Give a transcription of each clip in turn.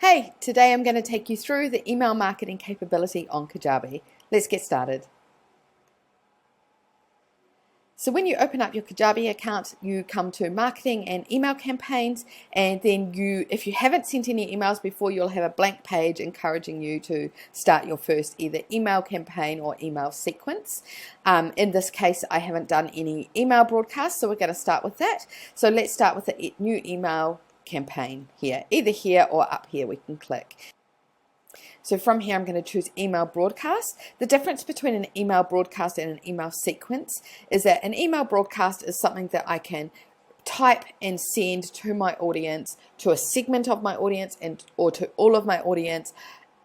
Hey, today I'm going to take you through the email marketing capability on Kajabi. Let's get started. So when you open up your Kajabi account, you come to marketing and email campaigns, and then if you haven't sent any emails before, you'll have a blank page encouraging you to start your first either email campaign or email sequence. In this case, I haven't done any email broadcasts, so we're going to start with that. So let's start with a new email campaign here, either here or up here we can click. So from here I'm going to choose email broadcast. The difference between an email broadcast and an email sequence is that an email broadcast is something that I can type and send to my audience, to a segment of my audience or to all of my audience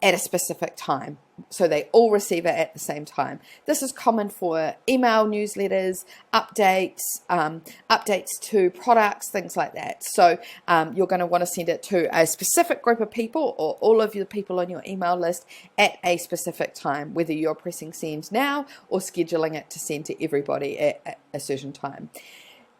at a specific time, so they all receive it at the same time. This is common for email newsletters, updates, updates to products, things like that. So you're going to want to send it to a specific group of people or all of the people on your email list at a specific time, whether you're pressing send now or scheduling it to send to everybody at a certain time.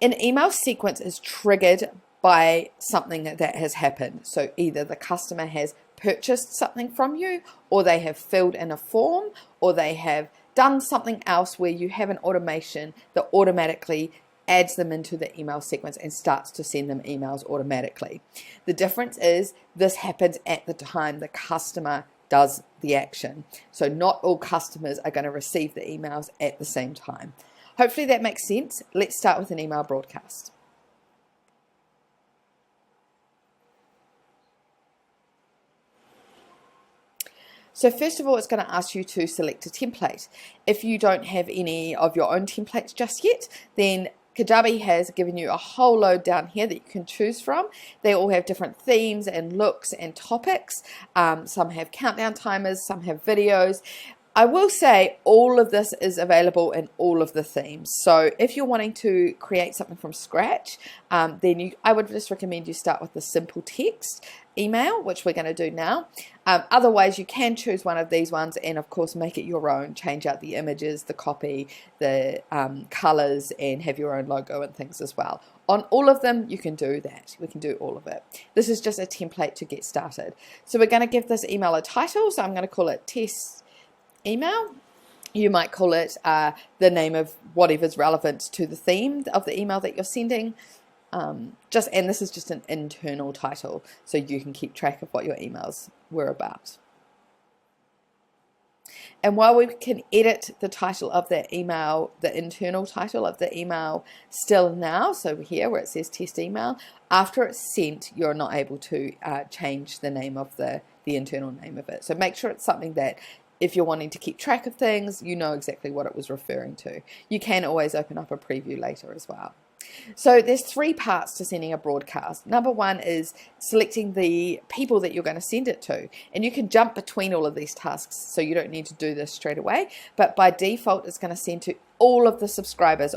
An email sequence is triggered by something that has happened. So either the customer has purchased something from you, or they have filled in a form, or they have done something else where you have an automation that automatically adds them into the email sequence and starts to send them emails automatically. The difference is this happens at the time the customer does the action. So not all customers are going to receive the emails at the same time. Hopefully that makes sense. Let's start with an email broadcast. So first of all, it's going to ask you to select a template. If you don't have any of your own templates just yet, then Kajabi has given you a whole load down here that you can choose from. They all have different themes and looks and topics. Some have countdown timers, some have videos. I will say all of this is available in all of the themes. So if you're wanting to create something from scratch, then I would just recommend you start with the simple text email, which we're going to do now. Otherwise, you can choose one of these ones and of course make it your own, change out the images, the copy, the colors, and have your own logo and things as well. On all of them, you can do that. We can do all of it. This is just a template to get started. So we're going to give this email a title. So I'm going to call it test email. You might call it the name of whatever's relevant to the theme of the email that you're sending. And this is just an internal title, so you can keep track of what your emails were about. And while we can edit the title of that email, the internal title of the email still now, so here where it says test email, after it's sent, you're not able to change the name of the internal name of it. So make sure it's something that if you're wanting to keep track of things, you know exactly what it was referring to. You can always open up a preview later as well. So there's three parts to sending a broadcast. Number one is selecting the people that you're going to send it to. And you can jump between all of these tasks, so you don't need to do this straight away. But by default, it's going to send to all of the subscribers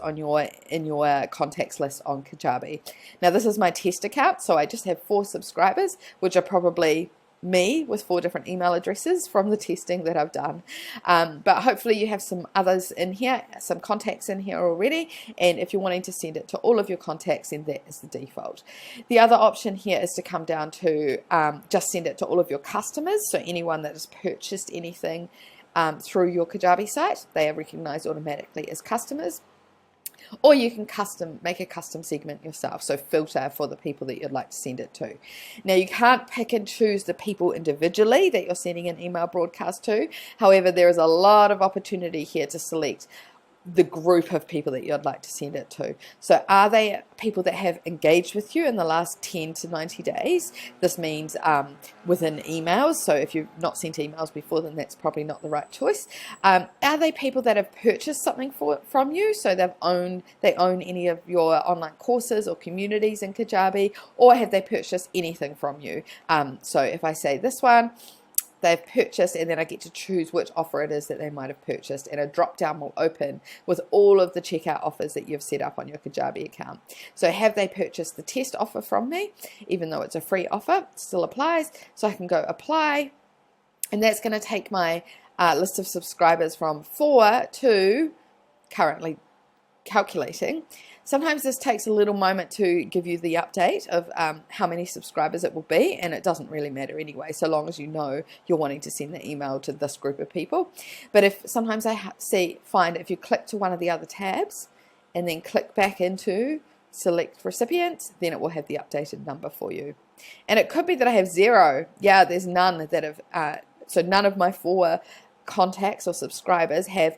in your contacts list on Kajabi. Now this is my test account, so I just have 4 subscribers, which are probably me with 4 different email addresses from the testing that I've done, but hopefully you have some others in here, some contacts in here already, and if you're wanting to send it to all of your contacts, then that is the default. The other option here is to come down to just send it to all of your customers, so anyone that has purchased anything through your Kajabi site, they are recognized automatically as customers. Or you can make a custom segment yourself, so filter for the people that you'd like to send it to. Now you can't pick and choose the people individually that you're sending an email broadcast to. However, there is a lot of opportunity here to select the group of people that you'd like to send it to. So are they people that have engaged with you in the last 10 to 90 days? This means within emails. So if you've not sent emails before, then that's probably not the right choice. Are they people that have purchased something from you? So they own any of your online courses or communities in Kajabi, or have they purchased anything from you? So if I say this one, they've purchased, and then I get to choose which offer it is that they might have purchased, and a drop down will open with all of the checkout offers that you've set up on your Kajabi account. So have they purchased the test offer from me? Even though it's a free offer, it still applies. So I can go apply, and that's going to take my list of subscribers from 4 to currently calculating Sometimes this takes a little moment to give you the update of how many subscribers it will be, and it doesn't really matter anyway, so long as you know you're wanting to send the email to this group of people. But if sometimes I find if you click to one of the other tabs and then click back into select recipients, then it will have the updated number for you. And it could be that I have 0. Yeah, there's none that have, so none of my 4 contacts or subscribers have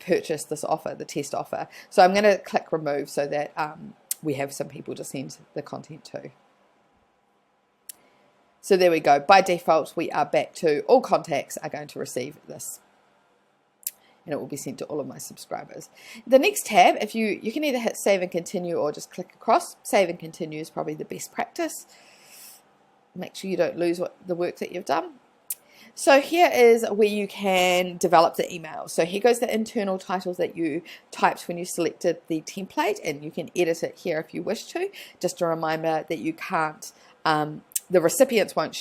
purchased this offer, the test offer. So I'm going to click remove so that we have some people to send the content to. So there we go. By default, we are back to all contacts are going to receive this. And it will be sent to all of my subscribers. The next tab, if you can either hit save and continue or just click across. Save and continue is probably the best practice. Make sure you don't lose the work that you've done. So here is where you can develop the email. So here goes the internal title that you typed when you selected the template, and you can edit it here if you wish to. Just a reminder that you can't, the recipients won't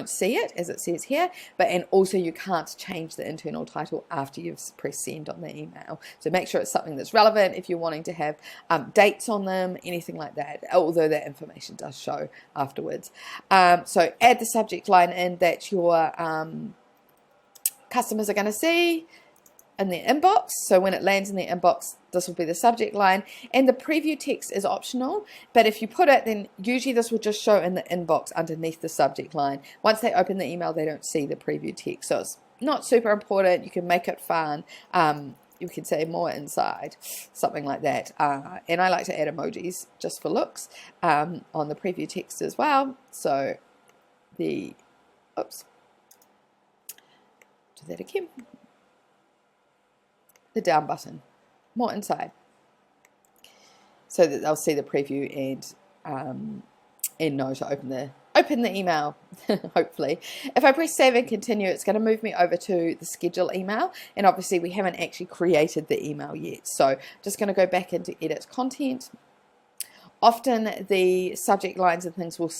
see it as it says here, and also you can't change the internal title after you've pressed send on the email. So make sure it's something that's relevant if you're wanting to have dates on them, anything like that, although that information does show afterwards. So add the subject line in that your customers are going to see in their inbox. So when it lands in their inbox, this will be the subject line, and the preview text is optional, but if you put it, then usually this will just show in the inbox underneath the subject line. Once they open the email, they don't see the preview text, so it's not super important. You can make it fun. You can say more inside, something like that. And I like to add emojis just for looks on the preview text as well. So do that again. The down button, more inside, so that they'll see the preview and know to open the email. Hopefully, if I press save and continue, it's going to move me over to the schedule email, and obviously we haven't actually created the email yet. So just going to go back into edit content. Often the subject lines and things will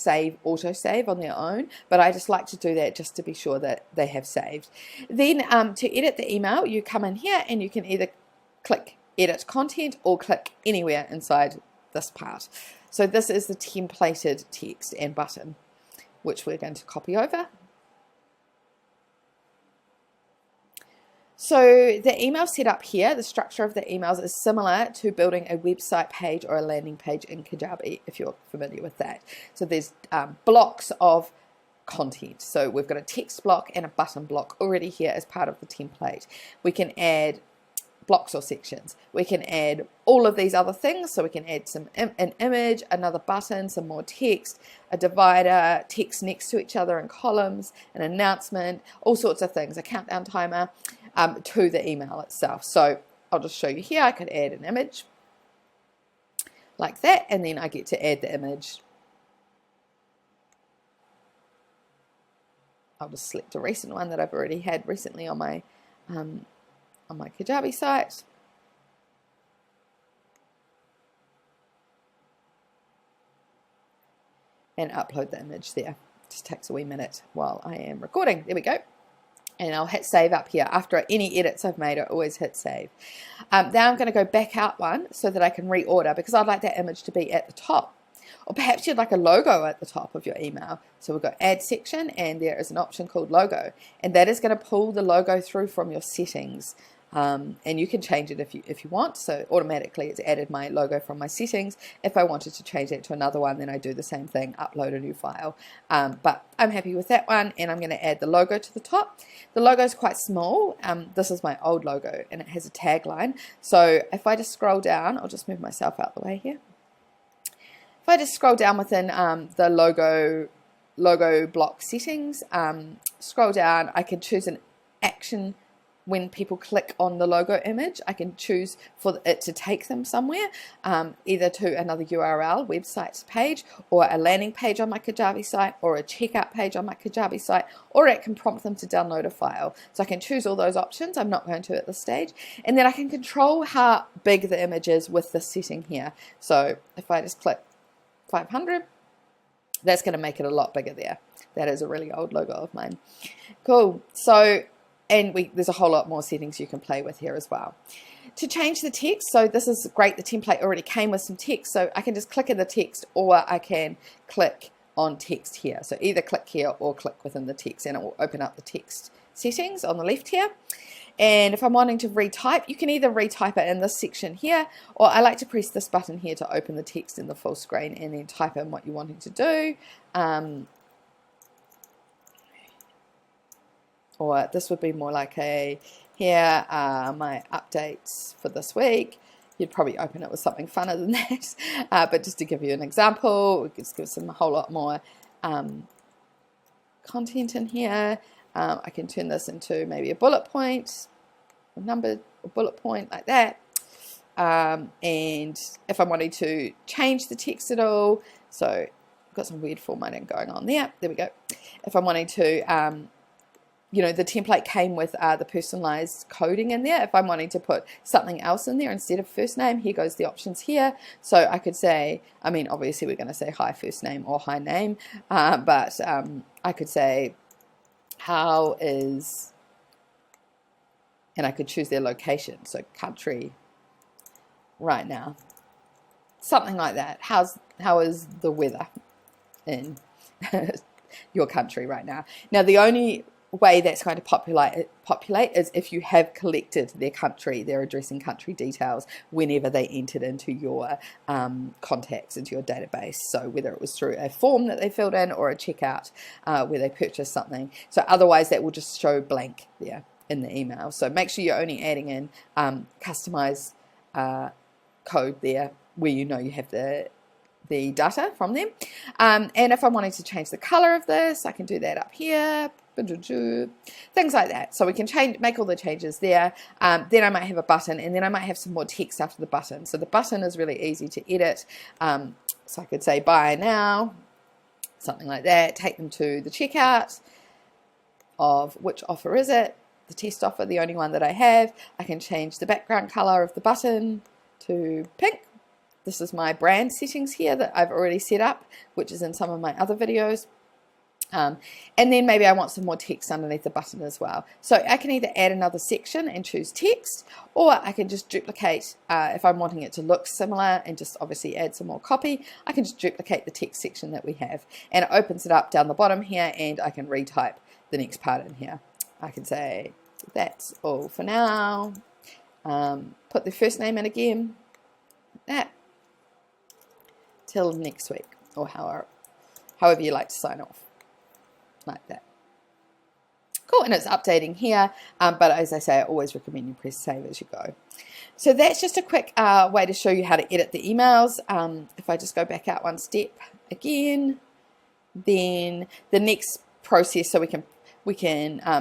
auto-save on their own, but I just like to do that just to be sure that they have saved. Then to edit the email, you come in here and you can either click edit content or click anywhere inside this part. So this is the templated text and button, which we're going to copy over. So the email setup here, the structure of the emails is similar to building a website page or a landing page in Kajabi, if you're familiar with that. So there's blocks of content. So we've got a text block and a button block already here as part of the template. We can add blocks or sections. We can add all of these other things. So we can add an image, another button, some more text, a divider, text next to each other in columns, an announcement, all sorts of things, a countdown timer to the email itself. So I'll just show you here. I could add an image like that, and then I get to add the image. I'll just select a recent one that I've already had recently on my Kajabi site. And upload the image there. Just takes a wee minute while I am recording. There we go. And I'll hit save up here. After any edits I've made, I always hit save. Now I'm going to go back out one so that I can reorder, because I'd like that image to be at the top. Or perhaps you'd like a logo at the top of your email. So we've got add section, and there is an option called logo. And that is going to pull the logo through from your settings. And you can change it if you want. So automatically it's added my logo from my settings. If I wanted to change it to another one, then I do the same thing, upload a new file. But I'm happy with that one, and I'm going to add the logo to the top. The logo is quite small. This is my old logo, and it has a tagline. So if I just scroll down, I'll just move myself out the way here. If I just scroll down within the logo block settings, scroll down, I can choose an action. When people click on the logo image, I can choose for it to take them somewhere, either to another URL, website page, or a landing page on my Kajabi site, or a checkout page on my Kajabi site, or it can prompt them to download a file. So I can choose all those options. I'm not going to at this stage. And then I can control how big the image is with this setting here. So if I just click 500, that's going to make it a lot bigger there. That is a really old logo of mine. Cool. So, and there's a whole lot more settings you can play with here as well. to change the text, so this is great, the template already came with some text, so I can just click in the text, or I can click on text here. So either click here or click within the text, and it will open up the text settings on the left here. And if I'm wanting to retype, you can either retype it in this section here, or I like to press this button here to open the text in the full screen and then type in what you're wanting to do. Or this would be more like a, here are my updates for this week. You'd probably open it with something funner than that, but just to give you an example, we could just give some a whole lot more content in here. I can turn this into maybe a bullet point, a number, a bullet point like that. And if I'm wanting to change the text at all, so I've got some weird formatting going on there. There we go. If I'm wanting to, you know, the template came with the personalized coding in there. If I'm wanting to put something else in there instead of first name, here goes the options here. So I could say, I mean, obviously we're going to say hi first name or hi name, but I could say, how is, and I could choose their location, so country right now, something like that. How is the weather in your country right now? Now the only way that's going to populate is if you have collected their country, their address and country details whenever they entered into your contacts, into your database. So whether it was through a form that they filled in or a checkout where they purchased something. So otherwise that will just show blank there in the email. So make sure you're only adding in customized code there where you know you have the data from them. And if I'm wanting to change the color of this, I can do that up here. Things like that. So we can make all the changes there. Then I might have a button, and then I might have some more text after the button. So the button is really easy to edit. So I could say buy now, something like that. Take them to the checkout of which offer is it, the test offer, the only one that I have. I can change the background color of the button to pink. This is my brand settings here that I've already set up, which is in some of my other videos. And then maybe I want some more text underneath the button as well. So I can either add another section and choose text, or I can just duplicate, if I'm wanting it to look similar and just obviously add some more copy, I can just duplicate the text section that we have. And it opens it up down the bottom here, and I can retype the next part in here. I can say, that's all for now. Put the first name in again, that, till next week, or however you like to sign off. Like that. Cool, and it's updating here, but as I say, I always recommend you press save as you go. So that's just a quick way to show you how to edit the emails. If I just go back out one step again, then the next process, so we can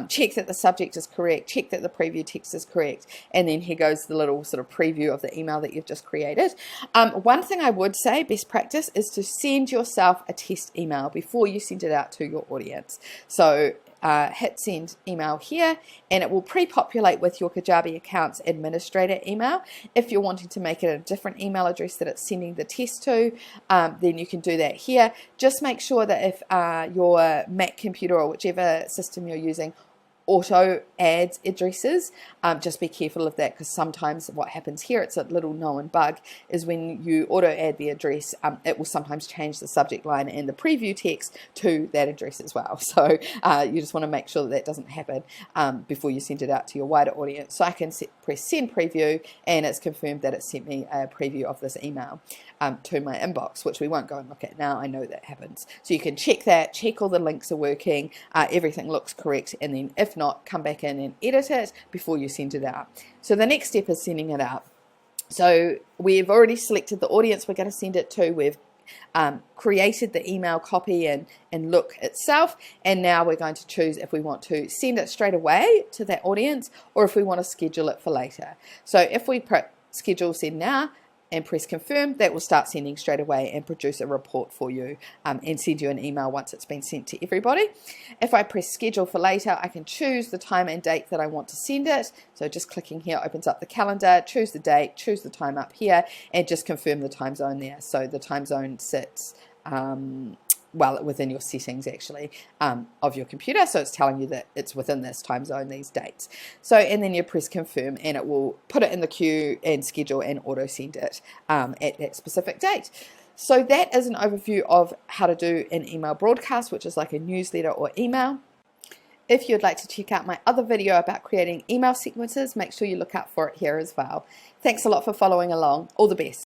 check that the subject is correct, check that the preview text is correct, and then here goes the little sort of preview of the email that you've just created. One thing I would say, best practice, is to send yourself a test email before you send it out to your audience. So hit send email here, and it will pre-populate with your Kajabi account's administrator email. If you're wanting to make it a different email address that it's sending the test to, then you can do that here. Just make sure that if your Mac computer or whichever system you're using auto adds addresses, just be careful of that, because sometimes what happens here, it's a little known bug, is when you auto add the address, it will sometimes change the subject line and the preview text to that address as well. So you just want to make sure that doesn't happen before you send it out to your wider audience. So I can press send preview, and it's confirmed that it sent me a preview of this email to my inbox, which we won't go and look at now. I know that happens. So you can check that, check all the links are working, everything looks correct, and then if not, come back in and edit it before you send it out. So the next step is sending it out. So we've already selected the audience we're going to send it to. We've created the email copy and look itself, and now we're going to choose if we want to send it straight away to that audience or if we want to schedule it for later. So if we schedule send now and press confirm, that will start sending straight away and produce a report for you and send you an email once it's been sent to everybody. If I press schedule for later, I can choose the time and date that I want to send it. So just clicking here opens up the calendar, choose the date, choose the time up here, and just confirm the time zone there. So the time zone sits well, within your settings actually of your computer. So it's telling you that it's within this time zone, these dates. So, and then you press confirm and it will put it in the queue and schedule and auto send it at that specific date. So that is an overview of how to do an email broadcast, which is like a newsletter or email. If you'd like to check out my other video about creating email sequences, make sure you look out for it here as well. Thanks a lot for following along. All the best.